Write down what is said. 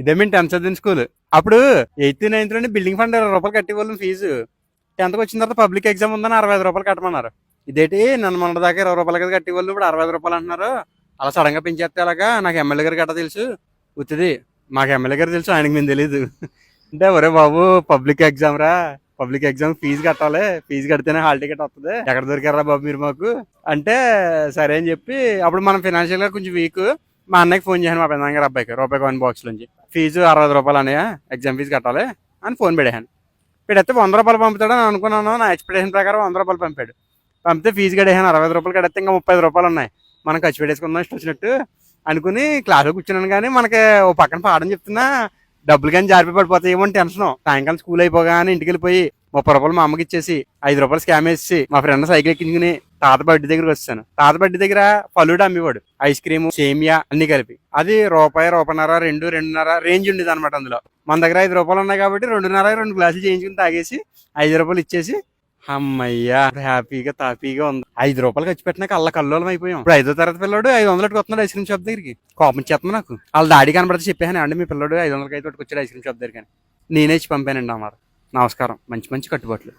ఇదే మేము 10th చదివిన స్కూల్. అప్పుడు 8th, 9th లోని బిల్డింగ్ ఫండ్ 20 రూపాయలు కట్టేవాళ్ళం ఫీజు. 10th వచ్చిన తర్వాత పబ్లిక్ ఎగ్జామ్ ఉందని 65 రూపాయలు కట్టమన్నారు. ఇదేంటి నన్ను మొన్న దాకా 20 రూపాయలు కదా కట్టేవాళ్ళు, ఇప్పుడు 65 రూపాయలు అంటున్నారు. అలా సడన్ గా పెంచేస్తే అలాగా. నాకు ఎమ్మెల్యే గారు గట్ట తెలుసు. ఉత్తిది మాకు ఎమ్మెల్యే గారు తెలుసు, ఆయనకి మేము తెలీదు. అంటే ఒరే బాబు పబ్లిక్ ఎగ్జామ్ రా, పబ్లిక్ ఎగ్జామ్ ఫీజు కట్టాలి, ఫీజు కడితేనే హాల్ టికెట్ వస్తుంది, ఎక్కడ దొరికారా బాబు మీరు మాకు అంటే సరే అని చెప్పి అప్పుడు మనం ఫైనాన్షియల్ గా కొంచెం వీక్. మా అన్నయ్యకి ఫోన్ చేశాను, మా పెద్దగారు అబ్బాయికి రూపాయి కాయిన్ బాక్స్ నుంచి ఫీజు 60 రూపాయలు అన్నయ్య, ఎగ్జామ్ ఫీజు కట్టాలి అని ఫోన్ పెడేహాను. పెడితే 100 రూపాయలు పంపుతాడని అనుకున్నాను. నా ఎక్స్పెక్టేషన్ ప్రకారం 100 రూపాయలు పంపాడు. పంపితే ఫీజు కడేహాను 60 రూపాయలు కడితే ఇంకా 30 రూపాయలు ఉన్నాయి. మనం ఖర్చు పెట్టేసుకుందాం ఇష్టం వచ్చినట్టు అనుకుని క్లాస్లో కూర్చున్నాను. కానీ మనకి ఓ పక్కన పాఠం చెప్తున్నా డబ్బులు కానీ జారిపోయి పడిపోతాయి ఏమో టెన్షన్. సాయంకాలం స్కూల్ అయిపోగానే ఇంటికి వెళ్ళిపోయి 30 రూపాయలు మా అమ్మకి ఇచ్చేసి 5 రూపాయలు స్కామ్ వేసి మా ఫ్రెండ్ సైకిల్ ఎక్కించుకుని తాత బడ్డీ దగ్గరికి వచ్చాను. తాత బడ్డీ దగ్గర ఫలూడా అమ్మేవాడు, ఐస్ క్రీమ్, సేమియా అన్ని కలిపి. అది రూపాయి, రూపాయన్నర, 2, 2.5 రేంజ్ ఉండేది అనమాట. అందులో మన దగ్గర 5 రూపాయలు ఉన్నాయి కాబట్టి 2.5 2 గ్లాసులు చేయించుకుని తాగేసి 5 రూపాయలు ఇచ్చేసి అమ్మయ్యా హ్యాపీగా తాపీగా ఉంది. 5 రూపాయలు ఖర్చు పెట్టినాక అల్ల కల్లోలం అయిపోయాం. ఇప్పుడు 5వ తరగతి పిల్లడు 500 వస్తున్నాడు ఐస్ క్రీమ్ షాప్ దగ్గరికి. కోపం చేస్తుంది నాకు. వాళ్ళ డాడీ కనబడితే చెప్పాను, అండి మీ పిల్లడు 500 అయితే వచ్చాడు ఐస్ క్రీమ్ షాప్ దగ్గర. నేనే ఇచ్చి పంపానండి అన్నారు. నమస్కారం. మంచి మంచి కట్టుబాట్లు.